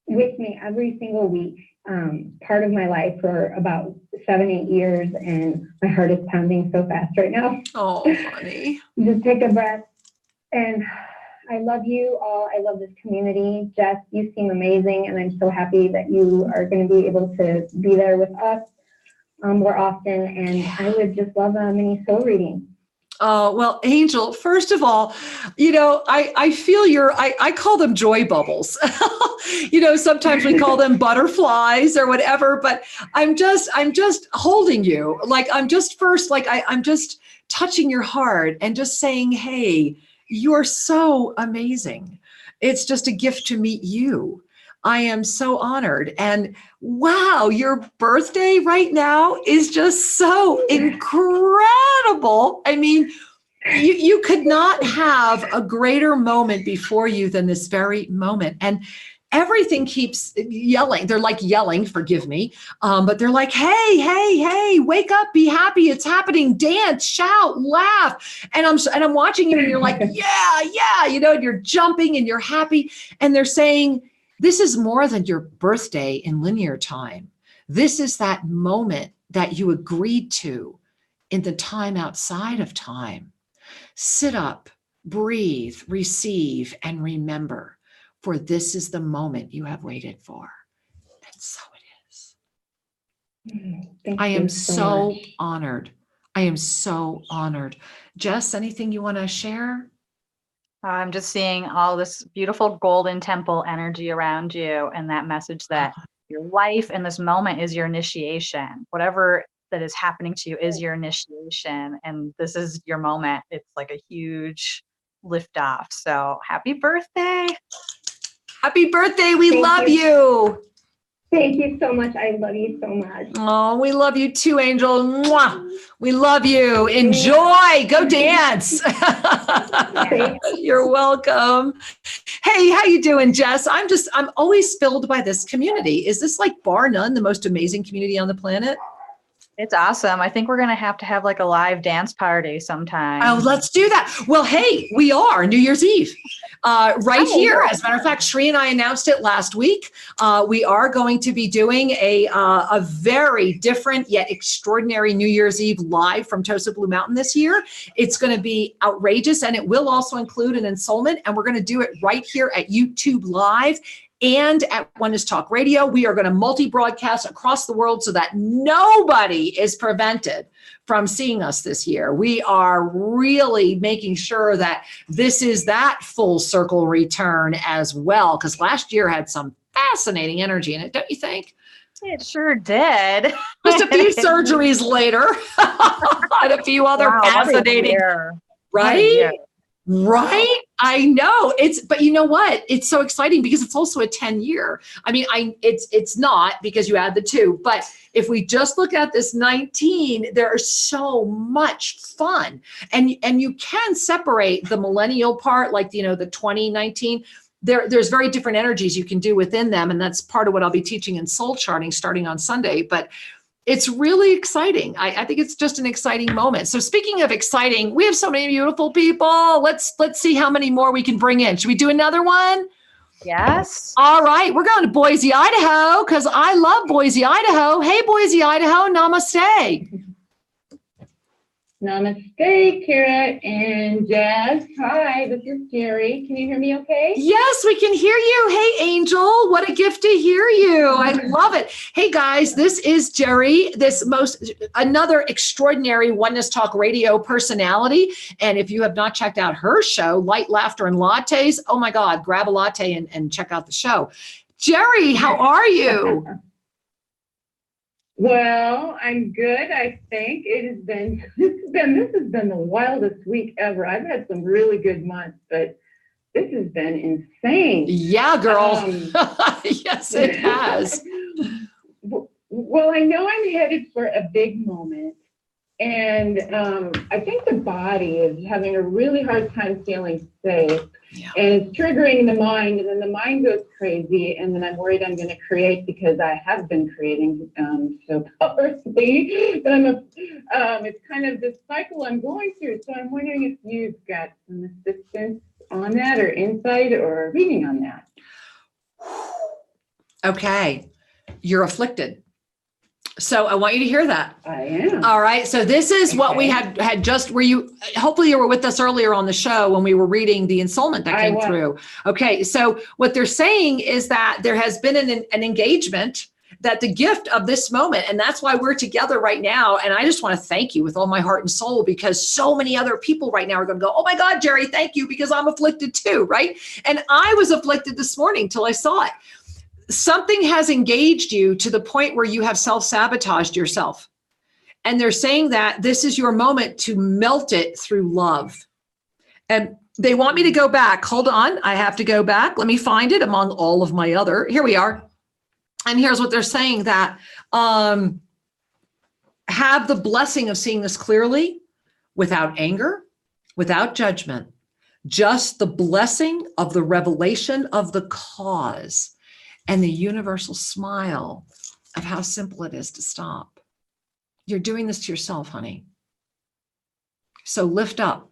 with me every single week, part of my life for about 7-8 years, and my heart is pounding so fast right now. Oh, honey. Just take a breath. And I love you all. I love this community. Jess, you seem amazing, and I'm so happy that you are going to be able to be there with us more often. And I would just love a mini soul reading. Oh, well, Angel, first of all, you know, I feel I call them joy bubbles. You know, sometimes we call them butterflies or whatever, but I'm just holding you. Like, I'm just touching your heart and just saying, hey, you're so amazing. It's just a gift to meet you. I am so honored. And wow, your birthday right now is just so incredible. I mean, you could not have a greater moment before you than this very moment. And everything keeps yelling. They're like yelling, forgive me. But they're like, hey, wake up, be happy. It's happening. Dance, shout, laugh. And I'm watching you and you're like, yeah, you know, and you're jumping and you're happy. And they're saying, this is more than your birthday in linear time. This is that moment that you agreed to in the time outside of time. Sit up, breathe, receive, and remember, for this is the moment you have waited for. And so it is. I am so honored. I am so honored. Jess, anything you want to share? I'm just seeing all this beautiful golden temple energy around you, and that message that your life in this moment is your initiation. Whatever that is happening to you is your initiation, and this is your moment. It's like a huge lift off. So happy birthday. Happy birthday. We love you. Thank you so much. I love you so much. Oh, we love you too, Angel. Mwah. We love you. Enjoy. Go dance. You're welcome. Hey, how you doing, Jess? I'm always filled by this community. Is this like bar none the most amazing community on the planet? It's awesome. I think we're going to have like a live dance party sometime. Oh, let's do that. Well, hey, we are New Year's Eve right here. As a matter of fact, Sri and I announced it last week. We are going to be doing a very different yet extraordinary New Year's Eve live from Tosa Blue Mountain this year. It's going to be outrageous, and it will also include an ensoulment, and we're going to do it right here at YouTube Live and at Oneness Talk Radio. We are going to multi-broadcast across the world so that nobody is prevented from seeing us this year. We are really making sure that this is that full circle return as well, because last year had some fascinating energy in it, don't you think? It sure did. Just a few surgeries later and a few other Wow, what a fascinating, year. right? What a year. Right. I know but you know what? It's so exciting because it's also a 10-year. I mean, it's not because you add the 2, but if we just look at this 19, there's so much fun. And you can separate the millennial part, like, the 2019. There's very different energies you can do within them. And that's part of what I'll be teaching in soul charting starting on Sunday. But it's really exciting. I think it's just an exciting moment. So speaking of exciting, we have so many beautiful people. Let's see how many more we can bring in. Should we do another one? Yes. All right. We're going to Boise, Idaho, because I love Boise, Idaho. Hey, Boise, Idaho. Namaste. Namaste, Kira and Jess. Hi, this is Jerry. Can you hear me okay? Yes, we can hear you. Hey, Angel. What a gift to hear you. I love it. Hey, guys, this is Jerry, another extraordinary Oneness Talk Radio personality. And if you have not checked out her show, Light, Laughter, and Lattes, oh my God, grab a latte and check out the show. Jerry, how are you? Well, I'm good, I think. This has been the wildest week ever. I've had some really good months, but this has been insane. Yeah, girl. Yes, it has. Well, I know I'm headed for a big moment. And I think the body is having a really hard time feeling safe. Yeah. And it's triggering the mind, and then the mind goes crazy, and then I'm worried I'm going to create, because I have been creating so powerfully. But it's kind of this cycle I'm going through. So I'm wondering if you've got some assistance on that, or insight, or reading on that. Okay, you're afflicted. So I want you to hear that. I am. All right. So this is what we had just, hopefully you were with us earlier on the show when we were reading the ensoulment that came through. Okay. So what they're saying is that there has been an engagement, that the gift of this moment, and that's why we're together right now. And I just want to thank you with all my heart and soul, because so many other people right now are going to go, oh my God, Jerry, thank you, because I'm afflicted too. Right. And I was afflicted this morning till I saw it. Something has engaged you to the point where you have self-sabotaged yourself. And they're saying that this is your moment to melt it through love. And they want me to go back. Hold on. I have to go back. Let me find it among all of my other. Here we are. And here's what they're saying, that have the blessing of seeing this clearly, without anger, without judgment, just the blessing of the revelation of the cause, and the universal smile of how simple it is to stop. You're doing this to yourself, honey. So lift up,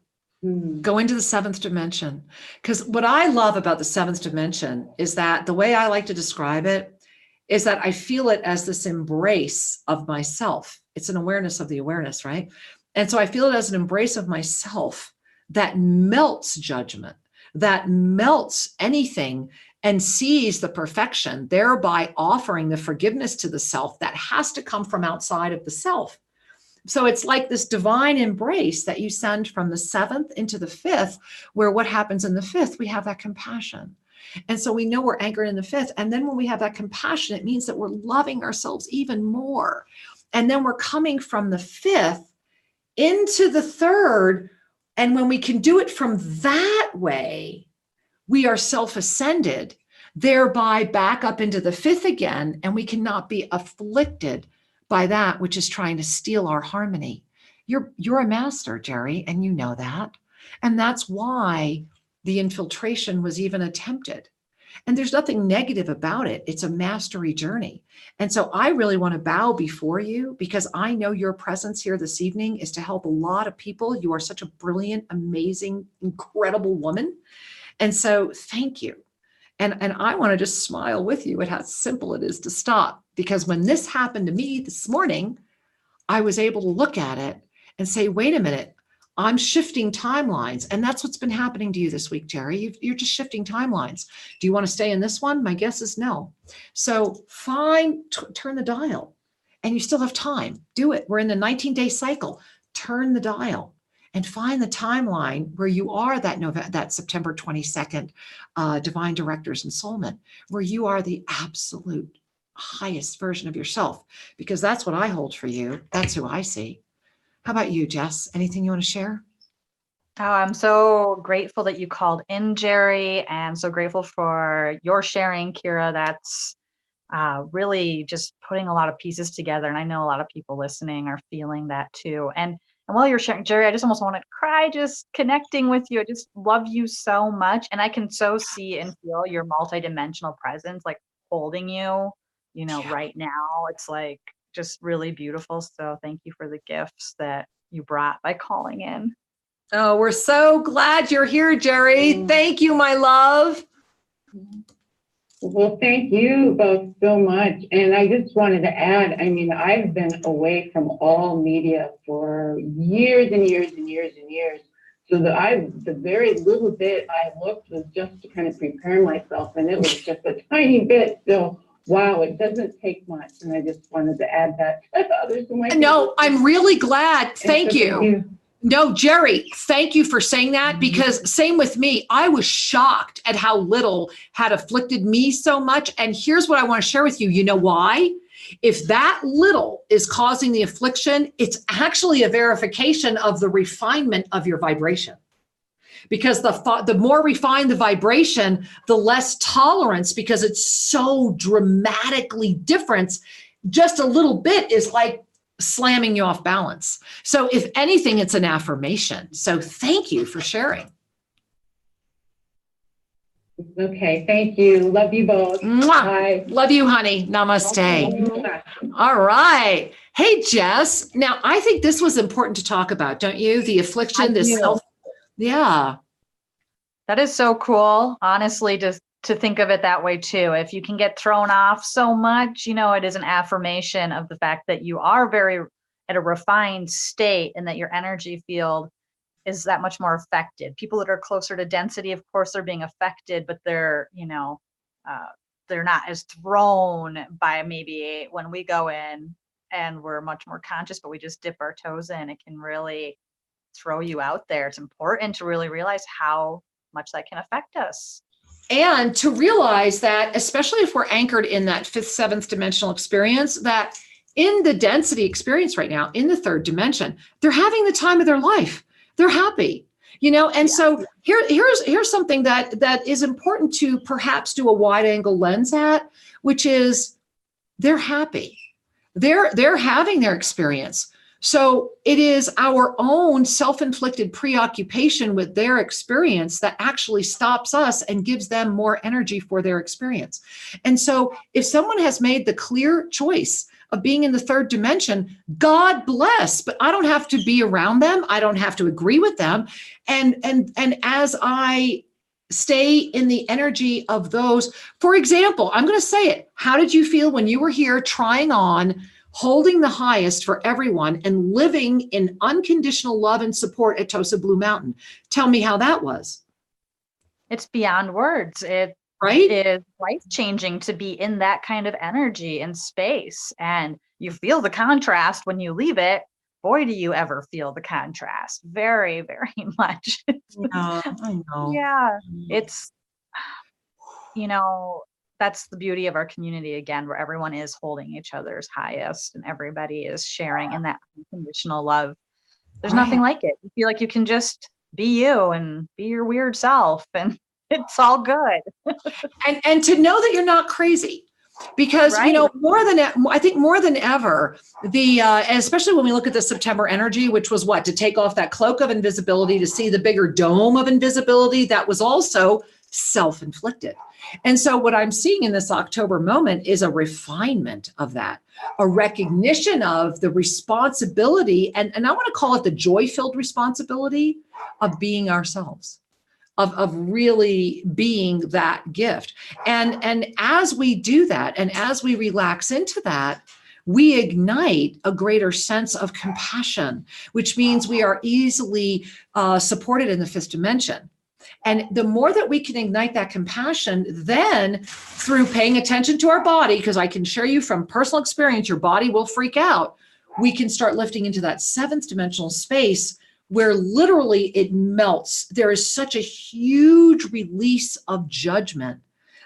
go into the 7th dimension. Because what I love about the 7th dimension is that the way I like to describe it is that I feel it as this embrace of myself. It's an awareness of the awareness, right? And so I feel it as an embrace of myself that melts judgment, that melts anything, and sees the perfection, thereby offering the forgiveness to the self that has to come from outside of the self. So it's like this divine embrace that you send from the 7th into the 5th, where what happens in the 5th, we have that compassion. And so we know we're anchored in the 5th. And then when we have that compassion, it means that we're loving ourselves even more. And then we're coming from the 5th into the 3rd. And when we can do it from that way, we are self-ascended, thereby back up into the 5th again, and we cannot be afflicted by that which is trying to steal our harmony. You're a master, Jerry, and you know that. And that's why the infiltration was even attempted. And there's nothing negative about it. It's a mastery journey. And so I really want to bow before you, because I know your presence here this evening is to help a lot of people. You are such a brilliant, amazing, incredible woman. And so thank you. And I want to just smile with you at how simple it is to stop. Because when this happened to me this morning, I was able to look at it and say, wait a minute, I'm shifting timelines. And that's what's been happening to you this week, Jerry. You're just shifting timelines. Do you want to stay in this one? My guess is no. So fine, turn the dial. And you still have time. Do it. We're in the 19-day cycle. Turn the dial. And find the timeline where you are that September 22nd Divine Director's Ensoulment, where you are the absolute highest version of yourself, because that's what I hold for you. That's who I see. How about you, Jess? Anything you want to share? Oh, I'm so grateful that you called in, Jerry, and so grateful for your sharing, Kira. That's really just putting a lot of pieces together. And I know a lot of people listening are feeling that too. And while you're sharing, Jerry, I just almost want to cry just connecting with you. I just love you so much. And I can so see and feel your multidimensional presence, like holding you, right now. It's like just really beautiful. So thank you for the gifts that you brought by calling in. Oh, we're so glad you're here, Jerry. Thank you, my love. Well, thank you both so much. And I just wanted to add, I mean, I've been away from all media for years and years and years and years. So the very little bit I looked was just to kind of prepare myself, and it was just a tiny bit. So, wow, it doesn't take much. And I just wanted to add that to others. No, I'm really glad. Thank you. No, Jerry, thank you for saying that, because same with me. I was shocked at how little had afflicted me so much. And here's what I want to share with you. You know why? If that little is causing the affliction, it's actually a verification of the refinement of your vibration. Because the more refined the vibration, the less tolerance, because it's so dramatically different. Just a little bit is like slamming you off balance. So if anything, it's an affirmation. So thank you for sharing. Okay, thank you. Love you both. Mwah. Bye. Love you, honey. Namaste. All right. Hey, Jess. Now, I think this was important to talk about, don't you? The affliction, this self. Yeah. That is so cool, honestly, to think of it that way too. If you can get thrown off so much, it is an affirmation of the fact that you are very at a refined state, and that your energy field is that much more affected. People that are closer to density, of course, they're being affected, but they're not as thrown by maybe when we go in and we're much more conscious, but we just dip our toes in. It can really throw you out there. It's important to really realize how much that can affect us. And to realize that, especially if we're anchored in that fifth, seventh dimensional experience, that in the density experience right now, in the third dimension, they're having the time of their life. They're happy, and so here's something that is important to perhaps do a wide angle lens at, which is they're happy. They're having their experience. So it is our own self-inflicted preoccupation with their experience that actually stops us and gives them more energy for their experience. And so if someone has made the clear choice of being in the third dimension, God bless, but I don't have to be around them. I don't have to agree with them. And as I stay in the energy of those, for example, I'm going to say it. How did you feel when you were here trying on holding the highest for everyone and living in unconditional love and support at Tosa Blue Mountain? Tell me how that was. It's beyond words. Right? It is life-changing to be in that kind of energy and space. And you feel the contrast when you leave it. Boy, do you ever feel the contrast. Very, very much. Yeah, I know. Yeah. It's, that's the beauty of our community, again, where everyone is holding each other's highest and everybody is sharing in that unconditional love. There's nothing like it. You feel like you can just be you and be your weird self, and it's all good. and to know that you're not crazy, because Right. I think more than ever, and especially when we look at the September energy, which was to take off that cloak of invisibility to see the bigger dome of invisibility that was also self-inflicted. And so what I'm seeing in this October moment is a refinement of that, a recognition of the responsibility, and I want to call it the joy-filled responsibility of being ourselves. Of really being that gift. And as we do that, and as we relax into that, we ignite a greater sense of compassion, which means we are easily supported in the fifth dimension. And the more that we can ignite that compassion, then through paying attention to our body, because I can share you from personal experience, your body will freak out. We can start lifting into that seventh dimensional space where literally it melts. There is such a huge release of judgment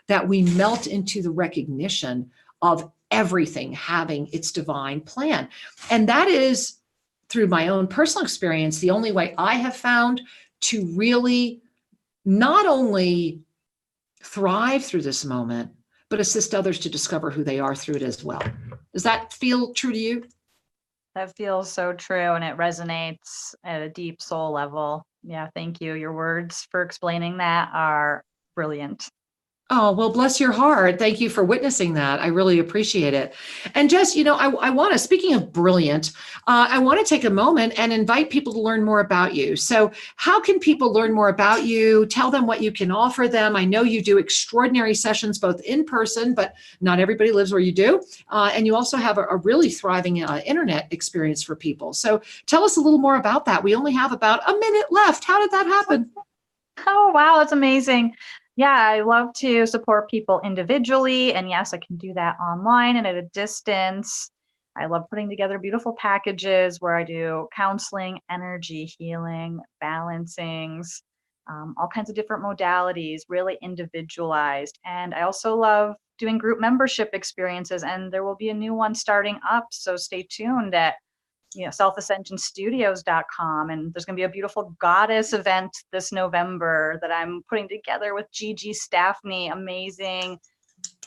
that we melt into the recognition of everything having its divine plan. And that is, through my own personal experience, the only way I have found to really not only thrive through this moment, but assist others to discover who they are through it as well. Does that feel true to you? That feels so true, and it resonates at a deep soul level. Yeah, thank you. Your words for explaining that are brilliant. Oh, well, bless your heart. Thank you for witnessing that. I really appreciate it. And Jess, I want to, speaking of brilliant, I want to take a moment and invite people to learn more about you. So how can people learn more about you? Tell them what you can offer them. I know you do extraordinary sessions, both in person, but not everybody lives where you do. And you also have a really thriving internet experience for people. So tell us a little more about that. We only have about a minute left. How did that happen? Oh, wow. That's amazing. Yeah, I love to support people individually. And yes, I can do that online and at a distance. I love putting together beautiful packages where I do counseling, energy healing, balancings, all kinds of different modalities, really individualized. And I also love doing group membership experiences. And there will be a new one starting up. So stay tuned at selfascensionstudios.com. And there's going to be a beautiful goddess event this November that I'm putting together with Gigi Staffney, amazing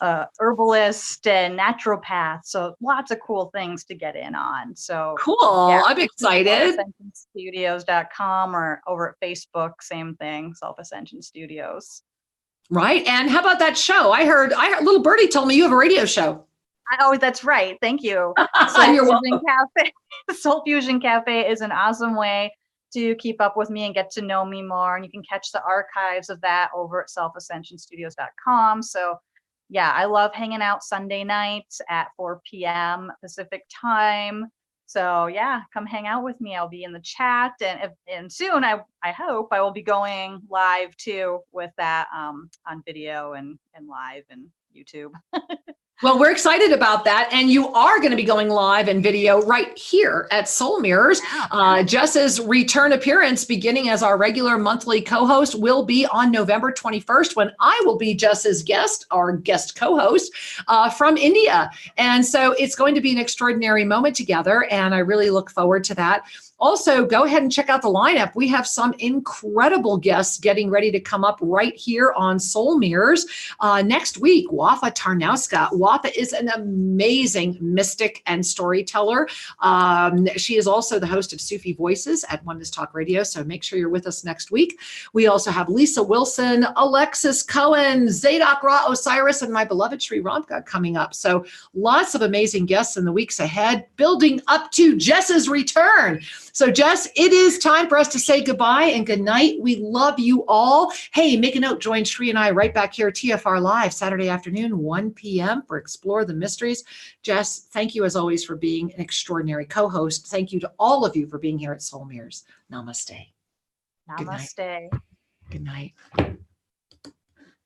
herbalist and naturopath. So lots of cool things to get in on. So cool. Yeah, I'm excited. selfascensionstudios.com or over at Facebook, same thing, Self Ascension Studios. Right. And how about that show? I heard little birdie told me you have a radio show. Oh, that's right. Thank you. You're welcome. Soul Fusion Cafe is an awesome way to keep up with me and get to know me more. And you can catch the archives of that over at selfascensionstudios.com. So yeah, I love hanging out Sunday nights at 4 p.m. Pacific time. So yeah, come hang out with me. I'll be in the chat, and soon I hope I will be going live too with that on video and live and YouTube. Well, we're excited about that. And you are going to be going live in video right here at Soul Mirrors. Jess's return appearance, beginning as our regular monthly co-host, will be on November 21st, when I will be Jess's guest, our guest co-host from India. And so it's going to be an extraordinary moment together. And I really look forward to that. Also, go ahead and check out the lineup. We have some incredible guests getting ready to come up right here on Soul Mirrors. Next week, Wafa Tarnowska. Wafa is an amazing mystic and storyteller. She is also the host of Sufi Voices at Oneness Talk Radio, so make sure you're with us next week. We also have Lisa Wilson, Alexis Cohen, Zadok Ra Osiris, and my beloved Sri Ramka coming up. So lots of amazing guests in the weeks ahead, building up to Jess's return. So Jess, it is time for us to say goodbye and good night. We love you all. Hey, make a note, join Sri and I right back here at TFR Live Saturday afternoon, 1 p.m. for Explore the Mysteries. Jess, thank you as always for being an extraordinary co-host. Thank you to all of you for being here at Soul Mirrors. Namaste. Namaste. Good night. Good night.